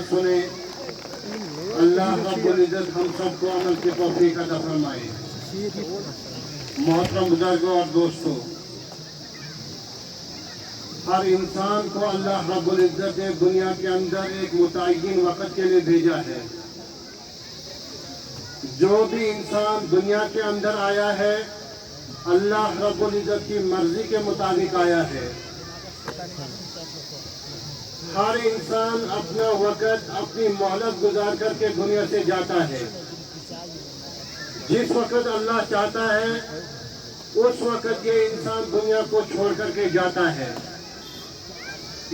बात सुने। अल्लाह रब्बुल इज्जत हम सबको अमल की तौफीक अता फरमाए। मोहतरम बुजुर्गों और दोस्तों, हर इंसान को अल्लाह रब्बुल इज्जत ने दुनिया के अंदर एक मुतय्यन वक़्त के लिए भेजा है। जो भी इंसान दुनिया के अंदर आया है, अल्लाह रब्बुल इज्जत की मर्जी के मुताबिक आया है। हर इंसान अपना वक़्त अपनी मोहलत गुजार करके दुनिया से जाता है। जिस वक़्त अल्लाह चाहता है उस वक़्त ये इंसान दुनिया को छोड़ करके जाता है।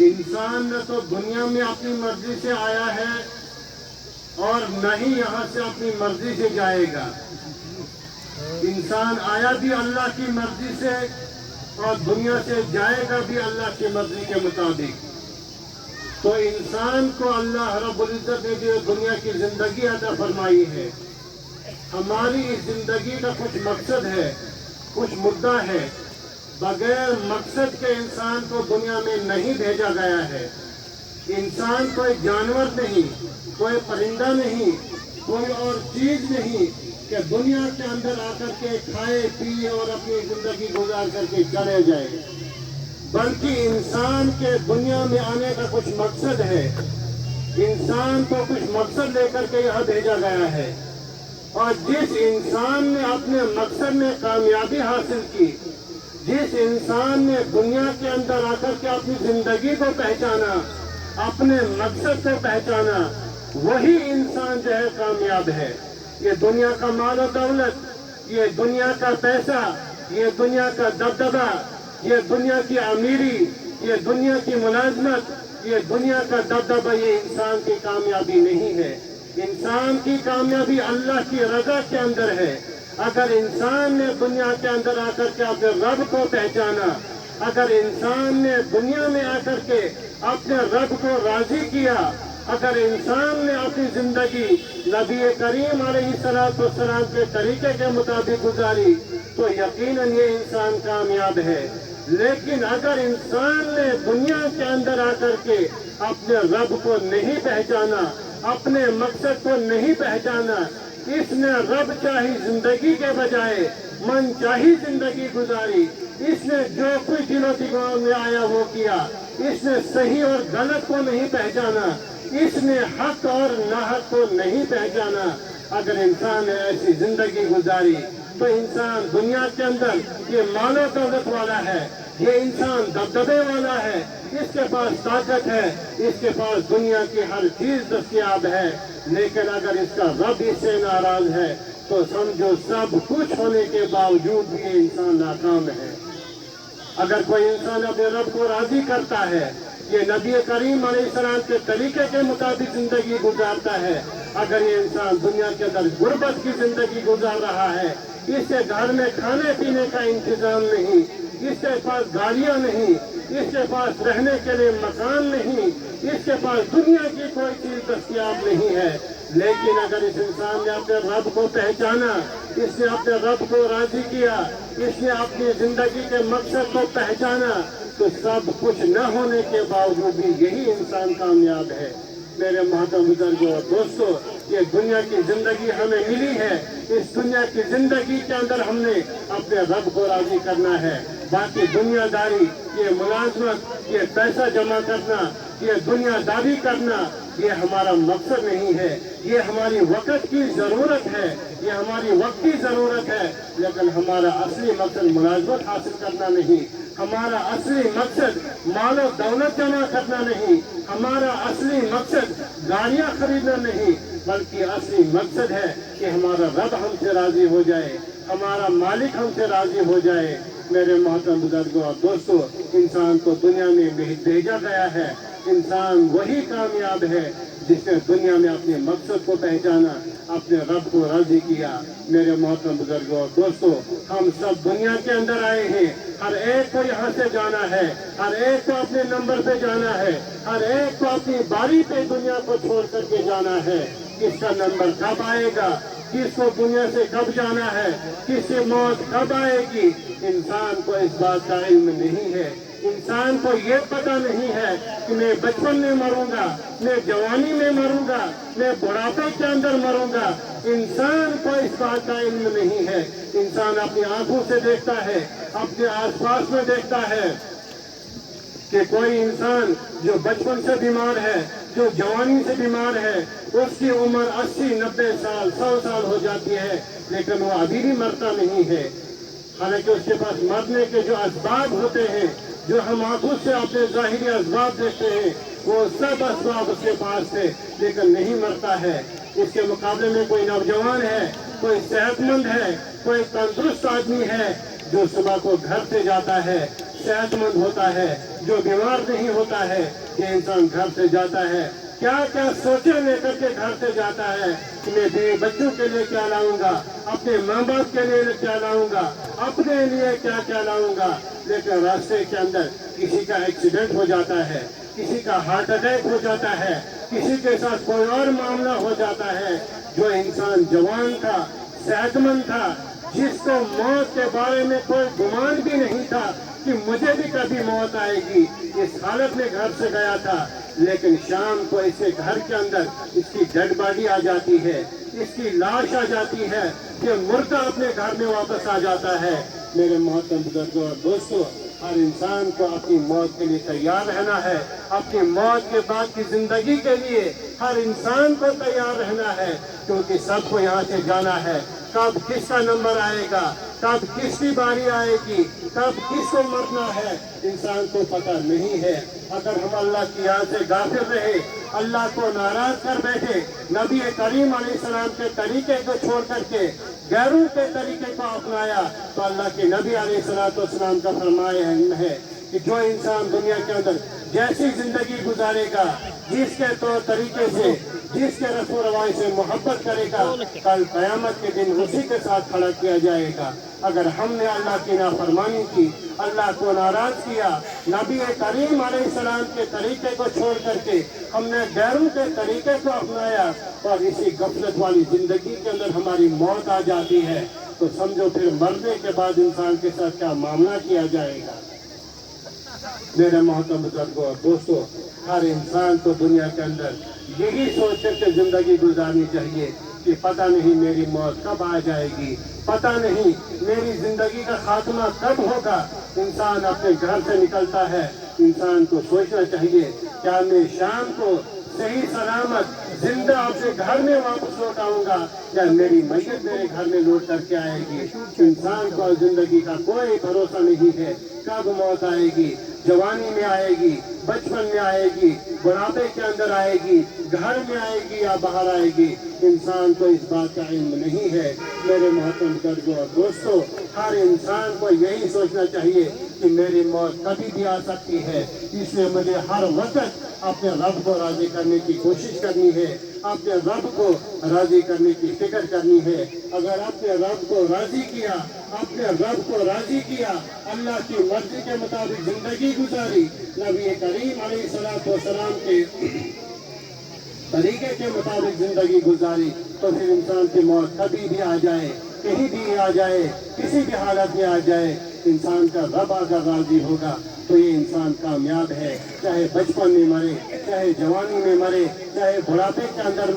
इंसान न तो दुनिया में अपनी मर्जी से आया है और न ही यहाँ से अपनी मर्जी से जाएगा। इंसान आया भी अल्लाह की मर्जी से और दुनिया से जाएगा भी अल्लाह की मर्जी के मुताबिक। तो इंसान को अल्लाह रब्बुल इज्जत ने जो दुनिया की जिंदगी अता फरमाई है, हमारी इस जिंदगी का कुछ मकसद है, कुछ मुद्दा है। बगैर मकसद के इंसान को दुनिया में नहीं भेजा गया है। इंसान कोई जानवर नहीं, कोई परिंदा नहीं, कोई और चीज नहीं कि दुनिया के अंदर आकर के खाए पिए और अपनी जिंदगी गुजार करके चले जाए, बल्कि इंसान के दुनिया में आने का कुछ मकसद है। इंसान को कुछ मकसद लेकर के यहाँ भेजा गया है और जिस इंसान ने अपने मकसद में कामयाबी हासिल की, जिस इंसान ने दुनिया के अंदर आकर के अपनी जिंदगी को पहचाना, अपने मकसद को पहचाना, वही इंसान जो है कामयाब है। ये दुनिया का माल और दौलत, ये दुनिया का पैसा, ये दुनिया का दबदबा, ये दुनिया की अमीरी, ये दुनिया की मुलाजमत, ये दुनिया का दबदबा, ये इंसान की कामयाबी नहीं है। इंसान की कामयाबी अल्लाह की रज़ा के अंदर है। अगर इंसान ने दुनिया के अंदर आकर के अपने रब को पहचाना, अगर इंसान ने दुनिया में आकर के अपने रब को राजी किया, अगर इंसान ने अपनी जिंदगी नबी करीम अलैहिस्सलाम के तरीके के मुताबिक गुजारी, तो यकीनन ये इंसान कामयाब है। लेकिन अगर इंसान ने दुनिया के अंदर आकर के अपने रब को नहीं पहचाना, अपने मकसद को नहीं पहचाना, इसने रब चाही जिंदगी के बजाय मन चाही जिंदगी गुजारी, इसने जो कुछ दिलों दिमाग में आया वो किया, इसने सही और गलत को नहीं पहचाना, इसने हक और नाहक को नहीं पहचाना। अगर इंसान ने ऐसी जिंदगी गुजारी तो इंसान दुनिया के अंदर ये मालो दौलत वाला है, ये इंसान दबदबे वाला है, इसके पास ताकत है, इसके पास दुनिया की हर चीज दस्तयाब है। लेकिन अगर इसका रब इससे नाराज है तो समझो सब कुछ होने के बावजूद भी ये इंसान नाकाम है। अगर कोई इंसान अपने रब को राजी करता है, ये नबी करीम अलैहिस्सलाम के तरीके के मुताबिक जिंदगी गुजारता है, अगर ये इंसान दुनिया के अंदर गुर्बत की जिंदगी गुजार रहा है, इसके घर में खाने पीने का इंतजाम नहीं, इसके पास गाड़ियां नहीं, इसके पास रहने के लिए मकान नहीं, इसके पास दुनिया की कोई चीज दस्तयाब नहीं है, लेकिन अगर इस इंसान ने अपने रब को पहचाना, इसने अपने रब को राजी किया, इसने अपनी जिंदगी के मकसद को पहचाना, तो सब कुछ न होने के बावजूद भी यही इंसान कामयाब है। मेरे मोहतरम बुजुर्गों और दोस्तों, ये दुनिया की जिंदगी हमें मिली है, इस दुनिया की जिंदगी के अंदर हमने अपने रब को राजी करना है। बाकी दुनियादारी, ये मुलाजमत, ये पैसा जमा करना, ये दुनियादारी करना, ये हमारा मकसद नहीं है। ये हमारी वक़्त की ज़रूरत है, ये हमारी वक्त की ज़रूरत है, लेकिन हमारा असली मकसद मुलाजमत हासिल करना नहीं, हमारा असली मकसद मालो दौलत जमा करना नहीं, हमारा असली मकसद गाड़ियाँ खरीदना नहीं, बल्कि असली मकसद है कि हमारा रब हमसे राजी हो जाए, हमारा मालिक हमसे राजी हो जाए। मेरे मोहतरम बुजुर्गों और दोस्तों, इंसान को दुनिया में भेजा गया है, इंसान वही कामयाब है जिसने दुनिया में अपने मकसद को पहचाना, अपने रब को राजी किया। मेरे मोहतरम बुजुर्गों और दोस्तों, हम सब दुनिया के अंदर आए हैं, हर एक को यहाँ से जाना है, हर एक को अपने नंबर पे जाना है, हर एक को अपनी बारी पे दुनिया को छोड़ करके जाना है। किसका नंबर कब आएगा, किसको दुनिया से कब जाना है, किससे मौत कब आएगी, इंसान को इस बात का इल्म नहीं है। इंसान को ये पता नहीं है कि मैं बचपन में मरूंगा, मैं जवानी में मरूंगा, मैं बुढ़ापे के अंदर मरूंगा। इंसान को इस बात का इल्म नहीं है। इंसान अपनी आंखों से देखता है, अपने आसपास में देखता है कि कोई इंसान जो बचपन से बीमार है, जो जवानी से बीमार है, उसकी उम्र 80-90 साल 100 साल हो जाती है, लेकिन वो अभी भी मरता नहीं है। हालांकि उसके पास मरने के जो असबाब होते हैं, जो हम आंखों से अपने ज़ाहिरी असबाब देखते हैं, वो सब असबाब उसके पास थे, लेकिन नहीं मरता है। इसके मुकाबले में कोई नौजवान है, कोई सेहतमंद है, कोई तंदुरुस्त आदमी है, जो सुबह को घर से जाता है, सेहतमंद होता है, जो बीमार नहीं होता है। ये इंसान घर से जाता है, क्या क्या सोचे लेकर के घर से जाता है कि मैं बीवी बच्चों के लिए क्या लाऊंगा, अपने माँ बाप के लिए क्या लाऊंगा, अपने लिए क्या क्या लाऊंगा। लेकिन रास्ते के अंदर किसी का एक्सीडेंट हो जाता है, किसी का हार्ट अटैक हो जाता है, किसी के साथ कोई और मामला हो जाता है। जो इंसान जवान था, सेहतमंद था, जिसको मौत के बारे में कोई गुमान भी नहीं था कि मुझे भी कभी मौत आएगी, इस हालत में घर से गया था, लेकिन शाम को इसके घर के अंदर इसकी डेड बॉडी आ जाती है, इसकी लाश आ जाती है, ये मुर्दा अपने घर में वापस आ जाता है। मेरे मोहतरम बुजुर्गों और दोस्तों, हर इंसान को अपनी मौत के लिए तैयार रहना है। अपनी मौत के बाद की जिंदगी के लिए हर इंसान को तैयार रहना है, क्योंकि सबको यहाँ से जाना है। कब किसका नंबर आएगा, कब किसकी बारी आएगी, कब किसको मरना है, इंसान को पता नहीं है। अगर हम अल्लाह की याद से गाफिल रहे, अल्लाह को नाराज कर बैठे, नबी करीम अलैहिस्सलाम के तरीके को छोड़ करके गैरों के तरीके को अपनाया, तो अल्लाह के नबी अलैहिस्सलाम का फरमाया है कि जो इंसान दुनिया के अंदर जैसी जिंदगी गुजारेगा, जिसके तौर तरीके से, जिसके रस्म रवाज से मोहब्बत करेगा, कल क़यामत के दिन उसी के साथ खड़ा किया जाएगा। अगर हमने अल्लाह की नाफरमानी की, अल्लाह को नाराज किया, नबी करीम अलैहिस्सलाम के तरीके को छोड़ करके हमने गैरों के तरीके को अपनाया और इसी गफलत वाली जिंदगी के अंदर हमारी मौत आ जाती है, तो समझो फिर मरने के बाद इंसान के साथ क्या मामला किया जाएगा। मेरे मोहतरम बुजुर्गों और दोस्तों, हर इंसान को दुनिया के अंदर यही सोच कर जिंदगी गुजारनी चाहिए कि पता नहीं मेरी मौत कब आ जाएगी, पता नहीं मेरी जिंदगी का खात्मा कब होगा। इंसान अपने घर से निकलता है, इंसान को सोचना चाहिए क्या मैं शाम को सही सलामत जिंदा अपने घर में वापस लौट आऊंगा या मेरी मैयत मेरे घर में लौट करके आएगी। इंसान को जिंदगी का कोई भरोसा नहीं है, कब मौत आएगी, जवानी में आएगी, बचपन में आएगी, बुढ़ापे के अंदर आएगी, घर में आएगी या बाहर आएगी, इंसान को इस बात का इल्म नहीं है। मेरे मोहतरम बुजुर्गों और दोस्तों, हर इंसान को यही सोचना चाहिए कि मेरी मौत कभी भी आ सकती है, इसलिए मुझे हर वक्त अपने रब को राजी करने की कोशिश करनी है, अपने रब को राजी करने की फिक्र करनी है। अगर अपने रब को राजी किया, अपने रब को राजी किया, अल्लाह की मर्जी के मुताबिक जिंदगी गुजारी, नबी करीम अलैहिस्सलाम के तरीके के मुताबिक जिंदगी गुजारी, तो फिर इंसान की मौत कभी भी आ जाए, कहीं भी आ जाए, किसी भी हालत में आ जाए, इंसान का रब अगर राजी होगा तो ये इंसान कामयाब है। चाहे बचपन में मरे, चाहे जवानी में मरे, चाहे बुढ़ापे के अंदर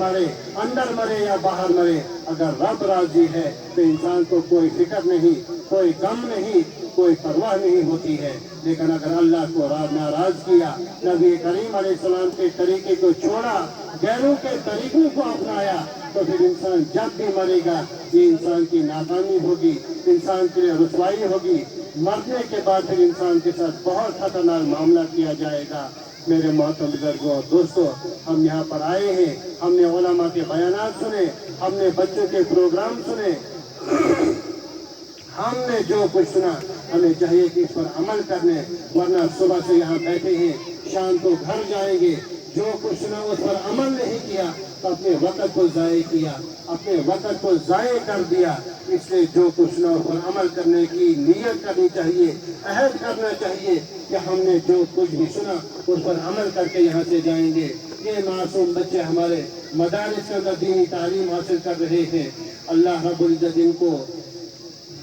मरे या बाहर मरे, अगर रब राजी है तो इंसान को कोई फिक्र नहीं, कोई गम नहीं, कोई परवाह नहीं होती है। लेकिन अगर अल्लाह को नाराज किया, नबी करीम अलैहिस्सलाम के तरीके को छोड़ा, गैरों के तरीकों को अपनाया, तो फिर इंसान जब भी मरेगा ये इंसान की नाकामी होगी, इंसान के लिए रुसवाई होगी। मरने के बाद फिर इंसान के साथ बहुत खतरनाक मामला किया जाएगा। मेरे मोहतरम बुजुर्गों और दोस्तों, हम यहाँ पर आए हैं, हमने उलमा के बयानात सुने, हमने बच्चों के प्रोग्राम सुने, हमने जो कुछ सुना, हमें चाहिए कि इस पर अमल करने, वरना सुबह से यहाँ बैठे हैं, शाम को घर जाएंगे, जो कुछ सुना उस पर अमल नहीं किया तो अपने वक़्त को ज़ाय किया, अपने वक़्त को ज़ाय कर दिया। इसलिए जो कुछ सुना उस पर अमल करने की नीयत करनी चाहिए, अहद करना चाहिए कि हमने जो कुछ भी सुना उस पर अमल करके यहाँ से जाएंगे। ये मासूम बच्चे हमारे मदारिस के अंदर दीनी तालीम हासिल कर रहे हैं, अल्लाह रब्बुल इज्जत इनको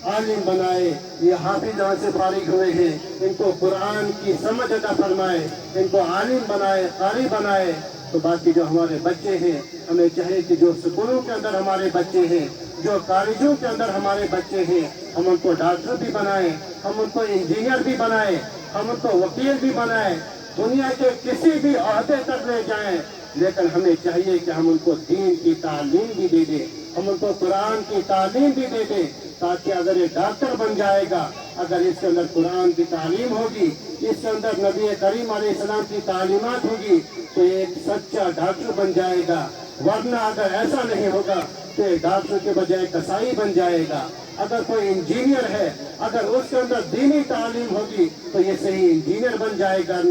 आलिम बनाए। ये हाफिज जहाँ से फारिग हुए हैं, इनको कुरान की समझ अता फरमाए, इनको आलिम बनाए, कारी बनाए। तो बाकी जो हमारे बच्चे हैं, हमें चाहिए कि जो स्कूलों के अंदर हमारे बच्चे हैं, जो कॉलेजों के अंदर हमारे बच्चे हैं, हम उनको डॉक्टर भी बनाए, हम उनको इंजीनियर भी बनाए, हम उनको वकील भी बनाए, दुनिया के किसी भी ओहदे तक ले जाएं। लेकिन हमें चाहिए कि हम उनको दीन की तालीम भी दे दें, हम उनको कुरान की तालीम भी दे दें, ताकि अगर ये डॉक्टर बन जाएगा, अगर इसके अंदर कुरान की तालीम होगी, इसके अंदर नबी करीम अलैहिस्सलाम की तालीमात होगी, तो एक सच्चा डॉक्टर बन जाएगा। वरना अगर ऐसा नहीं होगा तो ये डॉक्टर के बजाय कसाई बन जाएगा। अगर कोई इंजीनियर है, अगर उसके अंदर दीनी तालीम होगी तो ये सही इंजीनियर बन जाएगा।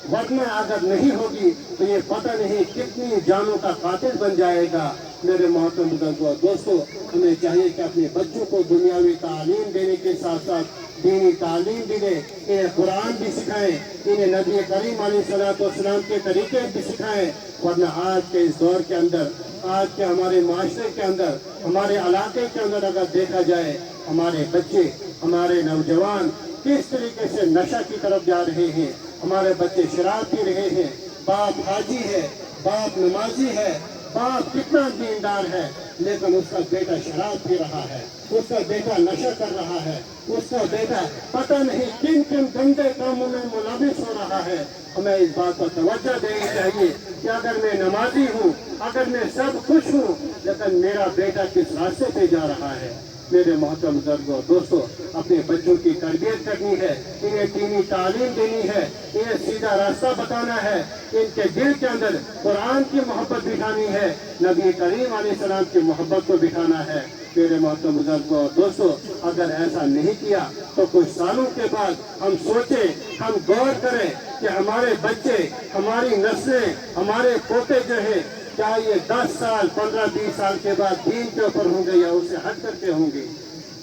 वरना अगर नहीं होगी तो ये पता नहीं कितनी जानों का कातिल बन जाएगा। मेरे मोहतरम बुजुर्गों, दोस्तों, हमें चाहिए कि अपने बच्चों को दुनियावी तालीम देने के साथ साथ दीनी तालीम भी दें, इन्हें कुरान भी सिखाएं, इन्हें नबी करीम अलैहिस्सलाम के तरीके भी सिखाएं। वरना आज के इस दौर के अंदर, आज के हमारे माशरे के अंदर, हमारे इलाके के अंदर अगर देखा जाए, हमारे बच्चे, हमारे नौजवान किस तरीके से नशा की तरफ जा रहे हैं। हमारे बच्चे शराब पी रहे हैं, बाप हाजी है, बाप नमाजी है, बाप कितना दीनदार है, लेकिन उसका बेटा शराब पी रहा है, उसका बेटा नशा कर रहा है, उसका बेटा पता नहीं किन किन गंदे कामों में मुलविस हो रहा है। हमें इस बात पर तवज्जो देनी चाहिए कि अगर मैं नमाजी हूँ, अगर मैं सब कुछ हूँ, लेकिन मेरा बेटा किस रास्ते पे जा रहा है। मेरे मोहतरम बुजुर्गों, दोस्तों, अपने बच्चों की तरबियत करनी है, इन्हें दीनी तालीम देनी है, इन्हें सीधा रास्ता बताना है, इनके दिल के अंदर कुरान की मोहब्बत बिठानी है, नबी करीम अलैहिस्सलाम की मोहब्बत को बिठाना है। मेरे मोहतरम बुजुर्गों, दोस्तों, अगर ऐसा नहीं किया तो कुछ सालों के बाद हम सोचें, हम गौर करें कि हमारे बच्चे, हमारी नस्लें, हमारे पोते जो है, क्या ये 10 साल, 15-20 साल के बाद दीन के ऊपर होंगे या उससे हट करके होंगे।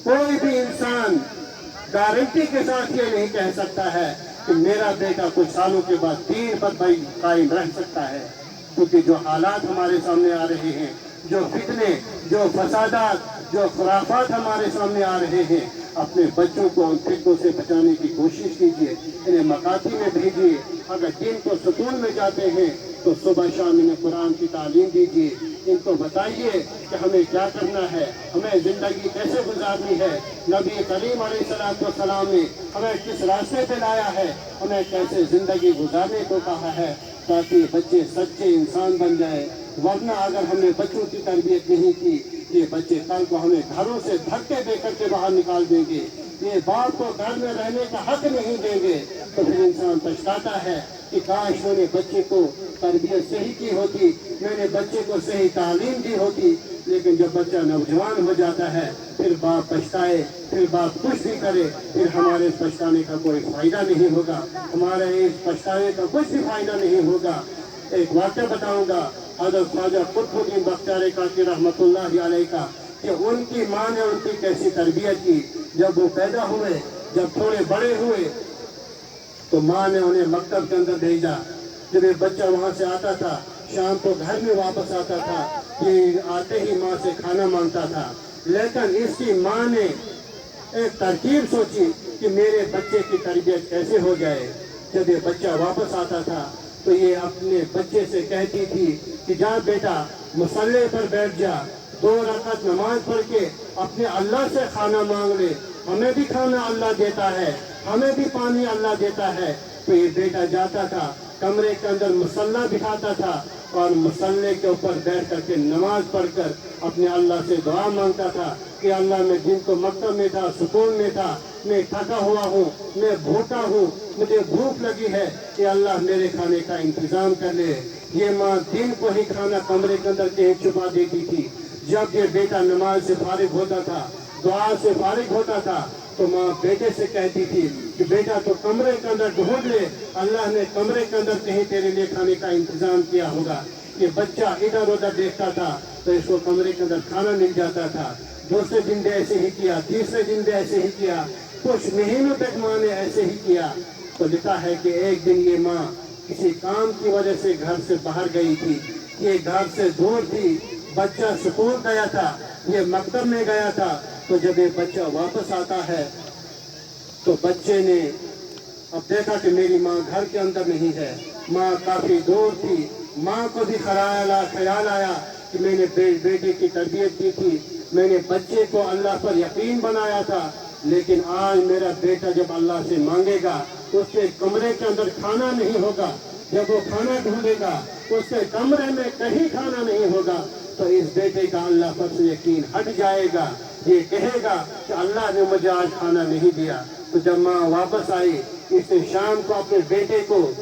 कोई भी इंसान गारंटी के साथ ये नहीं कह सकता है कि मेरा बेटा कुछ सालों के बाद दीन पर भाई कायम रह सकता है, क्योंकि जो हालात हमारे सामने आ रहे हैं, जो फितने, जो फसादात, जो खुराफात हमारे सामने आ रहे हैं, अपने बच्चों को उन फितनों से बचाने की कोशिश कीजिए, इन्हें मकाती में भेजिए। अगर दिन को सुकून में जाते हैं तो सुबह शाम इन्हें कुरान की तालीम दीजिए, इनको बताइए कि हमें क्या करना है, हमें ज़िंदगी कैसे गुजारनी है, नबी करीम अलैहिस्सलाम ने हमें किस रास्ते पे लाया है, हमें कैसे ज़िंदगी गुजारने को कहा है, ताकि बच्चे सच्चे इंसान बन जाए। वरना अगर हमने बच्चों की तरबियत नहीं की, ये बच्चे कल को हमें घरों से धक्के दे करके बाहर निकाल देंगे, ये बाप को घर में रहने का हक नहीं देंगे। तो फिर इंसान पछताता है कि काश मैंने बच्चे को तरबियत सही की होती, मैंने बच्चे को सही तालीम दी होती। लेकिन जब बच्चा नौजवान हो जाता है, फिर बाप पछताए, फिर बाप कुछ भी करे, फिर हमारे इस पछताने का कोई फायदा नहीं होगा, हमारे इस पछताने का कुछ भी फायदा नहीं होगा। एक वाक़या बताऊंगा हज़रत ख्वाजा कुतुबुद्दीन बख्तियार काकी रहमतुल्लाह अलैह का, कि उनकी माँ ने उनकी कैसी तरबियत की। जब वो पैदा हुए, जब थोड़े बड़े हुए, तो माँ ने उन्हें मकतब के अंदर भेजा। जब ये बच्चा वहाँ से आता था, शाम को घर में वापस आता था, ये आते ही माँ से खाना मांगता था। लेकिन इसकी माँ ने एक तरकीब सोची कि मेरे बच्चे की तरबियत कैसे हो जाए। जब ये बच्चा वापस आता था तो ये अपने बच्चे से कहती थी कि जा बेटा, मुसल्ले पर बैठ जा, 2 रकात नमाज पढ़ के अपने अल्लाह से खाना मांग ले, हमें भी खाना अल्लाह देता है, हमें भी पानी अल्लाह देता है। तो ये बेटा जाता था, कमरे के अंदर मुसल्ला बिठाता था और मुसल्ले के ऊपर बैठ करके नमाज पढ़कर अपने अल्लाह से दुआ मांगता था कि अल्लाह, मैं दिन को मक्तब में था, सुकून में था, मैं थका हुआ हूँ, मैं भूखा हूँ, मुझे भूख लगी है, कि अल्लाह मेरे खाने का इंतजाम कर ले। ये माँ दिन को ही खाना कमरे के अंदर कहीं छुपा देती थी। जब ये बेटा नमाज से फारिग होता था, दुआ से फारिग होता था, तो माँ बेटे से कहती थी कि बेटा तो कमरे के अंदर ढूंढ ले, अल्लाह ने कमरे के अंदर कहीं तेरे लिए खाने का इंतजाम किया होगा। ये बच्चा इधर उधर देखता था तो इसको कमरे के अंदर खाना मिल जाता था। दूसरे दिन भी ऐसे ही किया, तीसरे दिन भी ऐसे ही किया, कुछ महीनों तक माँ ने ऐसे ही किया। तो लिखा है कि एक दिन ये माँ किसी काम की वजह से घर से बाहर गई थी, ये घर से दूर थी, बच्चा स्कूल गया था, ये मकतब में गया था, تو جب یہ بچہ واپس آتا ہے تو بچے نے اب دیکھا کہ میری ماں گھر کے اندر نہیں ہے، ماں کافی دور تھی۔ ماں کو بھی خیال آیا کہ میں نے بیٹے کی تربیت کی تھی، میں نے بچے کو اللہ پر یقین بنایا تھا، لیکن آج میرا بیٹا جب اللہ سے مانگے گا اس کے کمرے کے اندر کھانا نہیں ہوگا، جب وہ کھانا ڈھونڈے گا اس کے کمرے میں کہیں کھانا نہیں ہوگا، تو اس بیٹے کا اللہ پر سے یقین ہٹ جائے گا، یہ کہے گا کہ اللہ نے مجھے آج کھانا نہیں دیا۔ تو جب ماں واپس آئی، اس نے شام کو اپنے بیٹے کو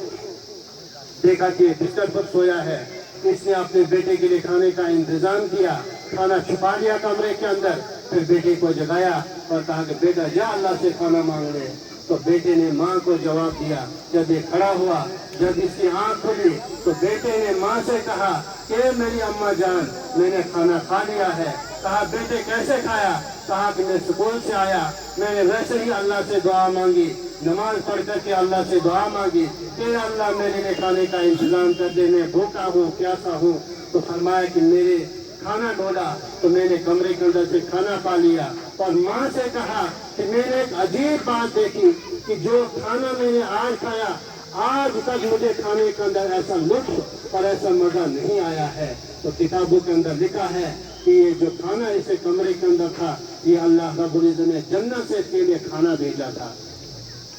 دیکھا کہ بستر پر سویا ہے، اس نے اپنے بیٹے کے لیے کھانے کا انتظام کیا، کھانا چھپا لیا کمرے کے اندر، پھر بیٹے کو جگایا اور کہا کہ بیٹا جا اللہ سے کھانا مانگ لے۔ تو بیٹے نے ماں کو جواب دیا۔ جب یہ کھڑا ہوا، جب اس کی آنکھ کھلی تو بیٹے نے ماں سے کہا کہ میری اماں جان، میں نے کھانا کھا لیا ہے۔ کہا بیٹے کیسے کھایا؟ کہا کہ میں سکول سے آیا، میں نے ویسے ہی اللہ سے دعا مانگی، نماز پڑھ کر کے اللہ سے دعا مانگی کہ اللہ میرے لیے کھانے کا انتظام کر دے، میں بھوکا ہوں، پیاسا ہوں۔ تو فرمایا کہ میرے کھانا ڈھونڈا تو میں نے کمرے کے اندر سے کھانا پا لیا۔ اور ماں سے کہا کہ میں نے ایک عجیب بات دیکھی کہ جو کھانا میں نے آج کھایا، آج تک مجھے کھانے کے اندر ایسا لطف اور ایسا مزہ نہیں آیا ہے۔ تو کتابوں کے اندر لکھا ہے کہ یہ جو کھانا اسے کمرے کے اندر تھا، یہ اللہ رب العزت نے جنت سے اس کے لیے کھانا بھیجا تھا۔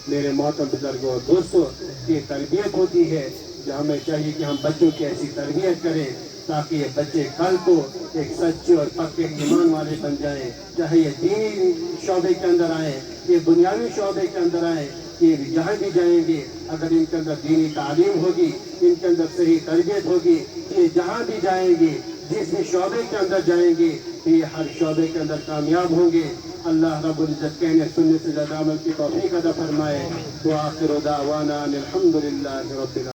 میرے محترم بزرگوں اور دوستوں، یہ تربیت ہوتی ہے جو ہمیں چاہیے کہ ہم بچوں کی ایسی تربیت کریں تاکہ یہ بچے کل کو ایک سچے اور پکے ایمان والے بن جائیں، چاہے یہ دینی شعبے کے اندر آئیں، یہ بنیادی شعبے کے اندر آئیں، یہ جہاں بھی جائیں گے اگر ان کے اندر دینی تعلیم ہوگی، ان کے اندر صحیح تربیت ہوگی، یہ جہاں بھی جائیں گے، جس بھی شعبے کے اندر جائیں گے، یہ ہر شعبے کے اندر کامیاب ہوں گے۔ اللہ رب العزت کہنے سننے سے زیادہ عمل کی توفیق عطا فرمائے۔ وآخر دعوانا الحمد للہ رب العالمین۔